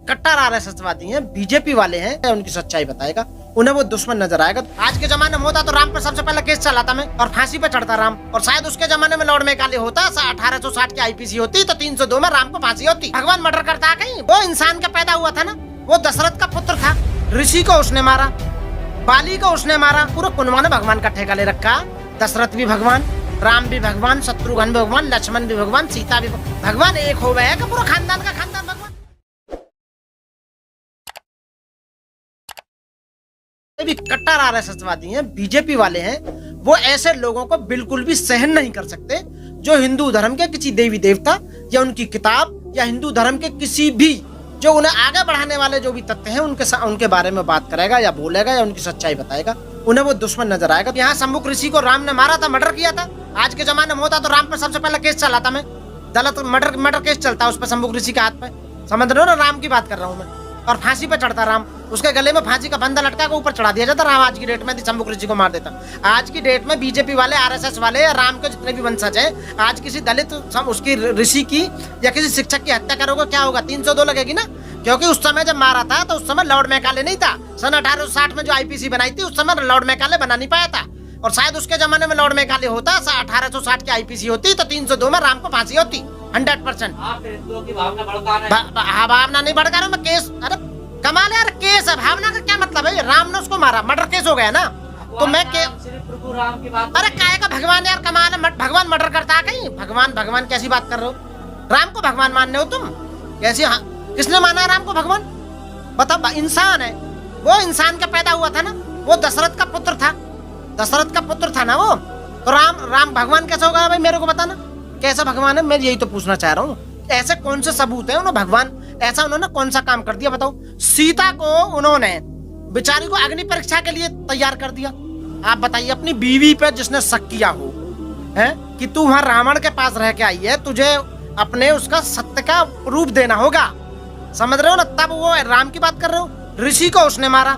कट्टर आरएसएसवादी हैं, बीजेपी वाले हैं, उनकी सच्चाई बताएगा, उन्हें वो दुश्मन नजर आएगा। आज के जमाने में होता तो राम पर सबसे पहले केस चलाता मैं और फांसी पे चढ़ता राम, और शायद उसके जमाने में लॉर्ड मेकाले होता 1860 की आईपीसी होती तो 302 में राम को फांसी होती। भगवान मर्डर करता कहीं, वो इंसान का पैदा हुआ था ना, वो दशरथ का पुत्र था, ऋषि को उसने मारा, बाली को उसने मारा, पूरा कुनवा ने भगवान का ठेका ले रखा। दशरथ भी भगवान, राम भी भगवान, शत्रुघ्न भी भगवान, लक्ष्मण भी भगवान, सीता भी भगवान, एक हो गया कि पूरा खानदान का खानदान भगवान। भी कट्टर आरएसएसवादी हैं, बीजेपी वाले हैं, वो ऐसे लोगों को बिल्कुल भी सहन नहीं कर सकते जो हिंदू धर्म के किसी देवी देवता या उनकी किताब या हिंदू धर्म के किसी भी जो उन्हें आगे बढ़ाने वाले जो भी तथ्य हैं उनके बारे में बात करेगा या बोलेगा या उनकी सच्चाई बताएगा, उन्हें वो दुश्मन नजर आएगा। यहाँ शंभुक ऋषि को राम ने मारा था, मर्डर किया था। आज के जमाने में होता तो राम पर सबसे पहले केस चलाता मैं, दलित मर्डर केस चलता उस पर शंभुक ऋषि के हाथ पे, समझ रहे हो ना, राम की बात कर रहा हूँ मैं, और फांसी पे चढ़ता राम, उसके गले में फांसी का बंधा लटका के ऊपर चढ़ा दिया जाता राम। आज की डेट में शंभुक ऋषि को मार देता। आज की डेट में बीजेपी वाले, आरएसएस वाले या राम के जितने भी वंशज हैं, आज किसी दलित उसकी ऋषि की या किसी शिक्षक की हत्या करोगे क्या होगा? 302 लगेगी ना, क्योंकि उस समय जब मारा था तो उस समय लॉर्ड मेकाले नहीं था। सन 1860 में जो आईपीसी बनाई थी उस समय लॉर्ड मेकाले बना नहीं पाया था, और शायद उसके जमाने में लॉर्ड मेकाले होता 1860 की आईपीसी होती तो 302 में राम को फांसी होती 100%। भावना नहीं भड़का रहा मैं, केस, अरे कमाल यार, केस है, भावना का क्या मतलब है? राम ने उसको मारा, मर्डर केस हो गया ना, तो मैं अरे काय का भगवान यार, कमाल है, भगवान मर्डर करता है कहीं? भगवान कैसी बात कर रहे हो? राम को भगवान मानने हो तुम? कैसी? हाँ, किसने माना राम को भगवान? बताओ, इंसान है वो, इंसान का पैदा हुआ था ना, वो दशरथ का पुत्र था, दशरथ का पुत्र था ना वो, तो राम भगवान कैसे होगा भाई? मेरे को बताना कैसा भगवान है, मैं यही तो पूछना चाह रहा हूँ। ऐसे कौन से सबूत है उन्होंने भगवान, ऐसा उन्होंने कौन सा काम कर दिया बताओ? सीता को उन्होंने बेचारी को अग्नि परीक्षा के लिए तैयार कर दिया। आप बताइए, अपनी बीवी पे जिसने शक किया हो है कि तू वहां रावण के पास रह के आई है, तुझे अपने उसका सत्य का रूप देना होगा, समझ रहे हो ना? तब वो राम की बात कर रहे हो। ऋषि को उसने मारा,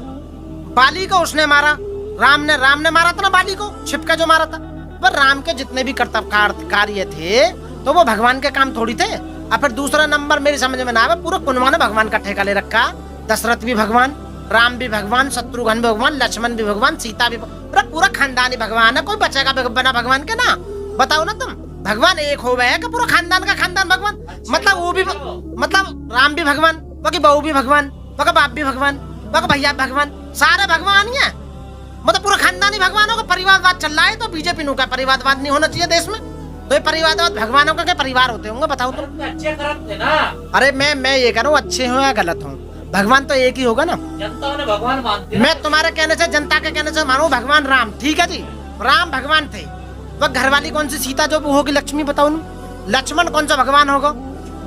बाली को उसने मारा, राम ने मारा था ना बाली को, छिपका जो मारा था। पर राम के जितने भी कर्तव्य कार्य थे तो वो भगवान के काम थोड़ी थे। और फिर दूसरा नंबर मेरी समझ में ना आवे, पूरा कुनवा ने भगवान का ठेका ले रखा। दशरथ भी भगवान, राम भी भगवान, शत्रुघ्न भी भगवान, लक्ष्मण भी भगवान, सीता भी, पूरा खानदान ही भगवान है। कोई बचेगा बिना भगवान के ना? बताओ ना तुम, भगवान एक हो गया कि पूरा खानदान का खानदान भगवान? मतलब वो भी, मतलब राम भी भगवान, बाकी बहू भी भगवान, बाकी बाप भी भगवान, बाकी भैया भगवान, सारे भगवान ही है। मतलब पूरा खानदान ही भगवान होगा। परिवारवाद चल रहा है तो बीजेपी नु का परिवारवाद नहीं होना चाहिए देश में, तो ये परिवारवाद भगवानों के परिवार होते होंगे? बताओ तुम। अच्छे करते ना। अरे मैं ये कह रहा हूँ, अच्छे हो या गलत हो, भगवान तो एक ही होगा ना। जनता ने भगवान मानती है। मैं तुम्हारे कहने से, जनता के कहने से मानू भगवान राम, ठीक है जी, राम भगवान थे। वह घरवाली कौन सी सीता जो होगी? लक्ष्मी, बताओ ना। लक्ष्मण कौन सा भगवान होगा?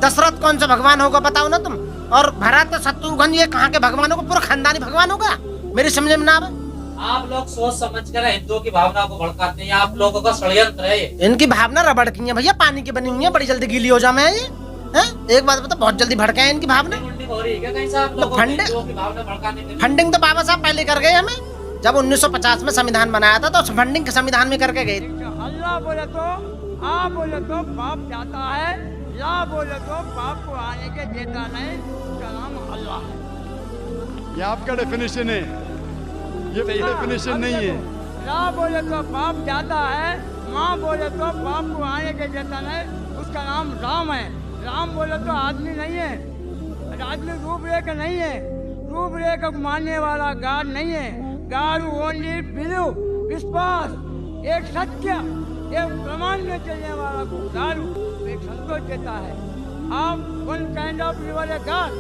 दशरथ कौन सा भगवान होगा? बताओ ना तुम। और भरत, शत्रुघ्न, ये कहाँ के भगवान होगा? पूरा खानदानी भगवान होगा? मेरी समझ में ना आवे। आप लोग सोच समझ कर हिंदुओं की भावना को भड़काते हैं, आप लोगों का षड्यंत्र है। इनकी भावना रबड़ की है भैया, पानी की बनी हुई है, बड़ी जल्दी गीली हो जाए ये है? एक बात बता, बहुत जल्दी भड़का है इनकी भावना। फंडिंग तो बाबा साहब पहले कर गए हमें, जब 1950 में संविधान बनाया था तो फंडिंग संविधान में करके गए। अल्लाह बोले तो आ बोले तो बाप जाता है, ला बोले तो बाप को आने के देता नहीं, उसका नाम अल्लाह है। ये आपका डेफिनेशन है, ये डेफिनेशन नहीं है। ला बोले तो बाप जाता है, माँ बोले तो बाप को आने के देता नहीं, उसका नाम राम है। राम बोले तो आदमी नहीं है, आदमी रूपरेखा नहीं है, रूपरेखा को मानने वाला गाड नहीं है। गाड ओनली बिलीव, विश्वास, एक सत्य, एक प्रमाण में चलने वाला को गाड एक संतोष देता है। आप one kind of your a god,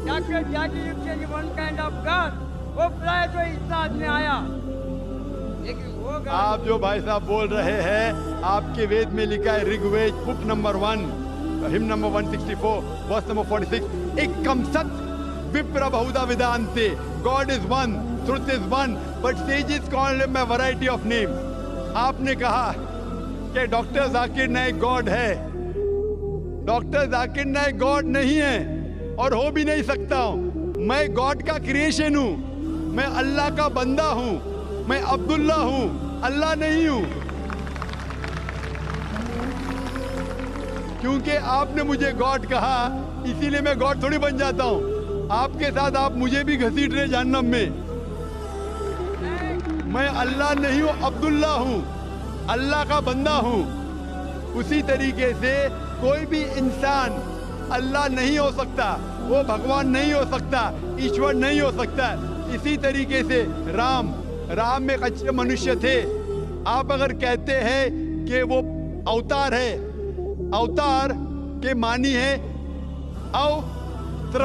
doctor जाकी युक्ति वन काइंड ऑफ गॉड, वो प्राय तो इतना आदमी आया, लेकिन वो आप जो भाई साहब बोल रहे हैं, आपके वेद में लिखा है, Rigveda book number 1 hymn number 164 verse number 46, एकम सत विप्र बहुधा वेदांते, God is one, truth is one, but sages call him a variety of name. आपने कहा कि डॉक्टर जाकिर नाइक गॉड है, डॉक्टर जाकिर नाइक गॉड नहीं है और हो भी नहीं सकता हूं। मैं गॉड का क्रिएशन हूं, मैं अल्लाह का बंदा हूं, मैं अब्दुल्ला हूं, अल्लाह नहीं हूं। क्योंकि आपने मुझे गॉड कहा इसीलिए मैं गॉड थोड़ी बन जाता हूं। आपके साथ आप मुझे भी घसीट रहे जहन्नम में। मैं अल्लाह नहीं हूँ, अब्दुल्ला हूँ, अल्लाह का बंदा हूँ। उसी तरीके से कोई भी इंसान अल्लाह नहीं हो सकता, वो भगवान नहीं हो सकता, ईश्वर नहीं हो सकता। इसी तरीके से राम एक अच्छे मनुष्य थे। आप अगर कहते हैं कि वो अवतार है, अवतार के मानी है अवत्र,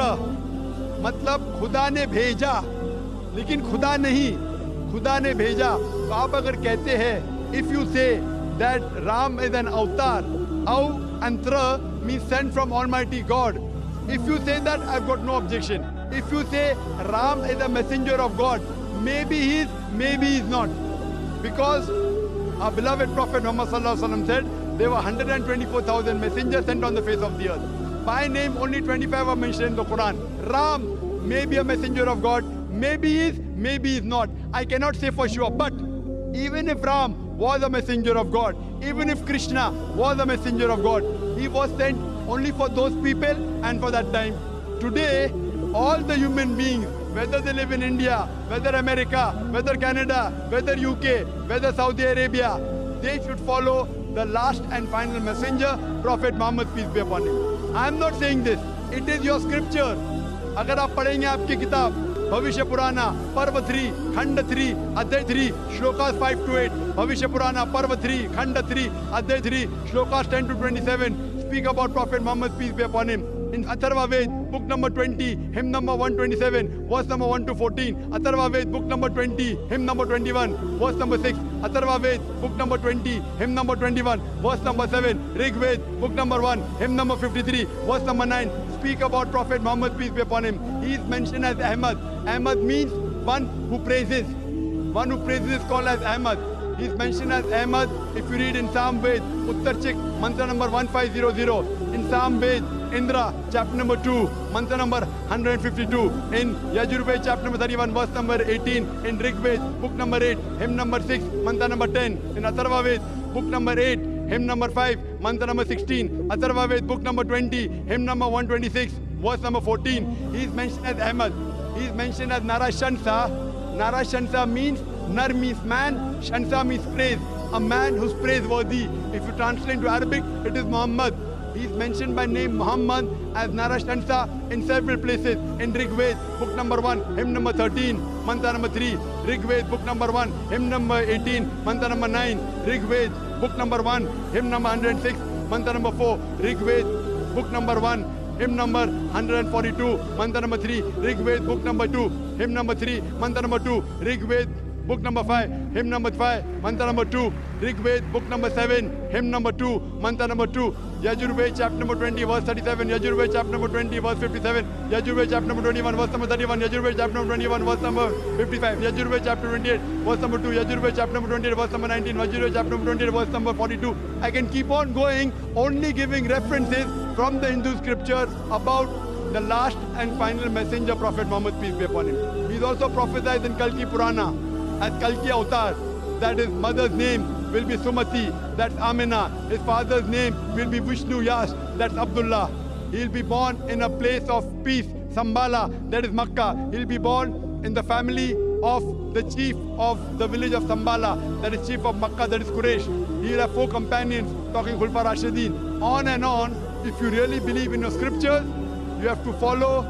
मतलब खुदा ने भेजा, लेकिन खुदा नहीं, खुदा ने भेजा। तो आप अगर कहते हैं, if you say that Ram is an अवतार, अवंत्र means sent from Almighty God. If you say that, I've got no objection. If you say Ram is a messenger of God, maybe he is, maybe he is not. Because our beloved Prophet Muhammad sallallahu alaihi wasallam said there were 124,000 messengers sent on the face of the earth. By name, only 25 are mentioned in the Quran. Ram may be a messenger of God, maybe he is, maybe he is not. I cannot say for sure. But even if Ram was a messenger of God, even if Krishna was a messenger of God, he was sent only for those people and for that time. Today, all the human beings, whether they live in India, whether America, whether Canada, whether UK, whether Saudi Arabia, they should follow the last and final messenger, Prophet Muhammad, peace be upon him. I am not saying this. It is your scripture. अगर आप पढ़ेंगे आपकी किताब भविष्य पुराना पर्व 3 खंड 3 अध्याय 3 श्लोकास 5 to 8, भविष्य पुराना पर्व 3 खंड 3 अध्याय 3 shlokas 10 to 27 speak about Prophet Muhammad, peace be upon him. In Atharva Ved, book number 20, hymn number 127, verse number 1 to 14. Atharva Ved, book number 20, hymn number 21, verse number 6. Atharva Ved, book number 20, hymn number 21, verse number 7. Rig Ved, book number 1, hymn number 53, verse number 9. Speak about Prophet Muhammad, peace be upon him. He is mentioned as Ahmad. Ahmad means one who praises. One who praises is called as Ahmad. He is mentioned as Ahmad. If you read in Psalm Ved, Uttarchik, mantra number 1500. In Psalm Ved, Indra, chapter number 2, mantra number 152. In Yajurved, chapter number 31, verse number 18. In Rigved, book number 8, hymn number 6, mantra number 10. In Atharva Ved, book number 8, hymn number 5, mantra number 16. Atharva Ved, book number 20, hymn number 126, verse number 14. He is mentioned as Ahmad. He is mentioned as Narashansa. Narashansa means, Nar means man, Shansa means praise. A man who's praiseworthy. If you translate into Arabic, it is Muhammad. He is mentioned by name Muhammad as Narashansa in several places. In Rigved, book number 1, hymn number 13, mantra number 3. Rigved, book number 1, hymn number 18, mantra number 9. Rigved, book number 1, hymn number 106, mantra number 4. Rigved, book number 1, hymn number 142, mantra number 3. Rigved, book number 2, hymn number 3, mantra number 2. Rigved, book number 5, hymn number 5, mantra number 2. Rigved, book number 7, hymn number 2, mantra number 2. Yajurved, chapter number 20, verse 37. Yajurved, chapter number 20, verse 57. Yajurved, chapter number 21, verse number 31. Yajurved, chapter number 21, verse number 55. Yajurved, chapter 28, verse number 2. Yajurved, chapter number 28, verse number 19. Yajurved, chapter number 28, verse number 42. I can keep on going, only giving references from the Hindu scripture about the last and final messenger, Prophet Muhammad, peace be upon him. He is also prophesied in Kalki Purana as Kalki Avatar, that his mother's name will be Sumati, that's Amina. His father's name will be Vishnu Yash, that's Abdullah. He'll be born in a place of peace, Sambala, that is Makkah. He'll be born in the family of the chief of the village of Sambala, that is chief of Makkah, that is Quraysh. He'll have 4 companions talking Khulfa Rashidin. On and on. If you really believe in your scriptures, you have to follow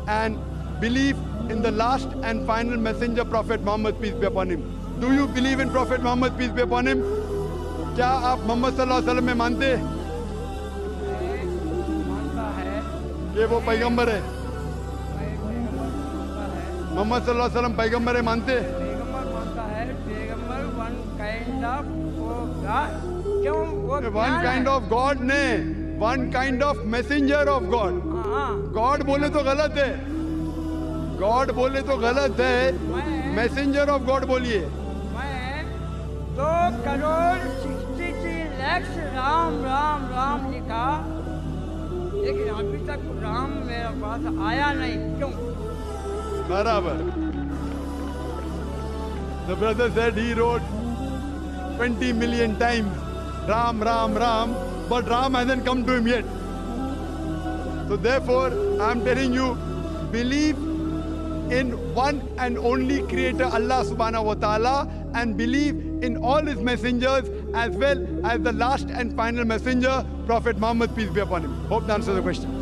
and believe in the last and final messenger, Prophet Muhammad, peace be upon him. Do you believe in Prophet Muhammad, peace be upon him? क्या आप मोहम्मद सल्लल्लाहु अलैहि वसल्लम में मानते मानता है कि वो पैगंबर है? मानता है मोहम्मद सल्लल्लाहु अलैहि वसल्लम पैगंबर है, मानते? पैगंबर मानता है पैगंबर वन काइंड ऑफ गॉड क्यों वो वन काइंड ऑफ गॉड ने, one kind of messenger of God. God बोले तो गलत है, गॉड बोले तो गलत है, मैसेंजर ऑफ गॉड बोलिए. मैं 2 करोड़ 63 लाख राम राम राम लिखा, लेकिन अभी तक राम मेरे पास आया नहीं. क्यों? बराबर. The brother said he wrote 20 million times Ram, Ram, Ram, but Ram hasn't come to him yet. So therefore, I am telling you, believe in one and only creator Allah subhanahu wa ta'ala and believe in all his messengers as well as the last and final messenger Prophet Muhammad, peace be upon him. Hope that answers the question.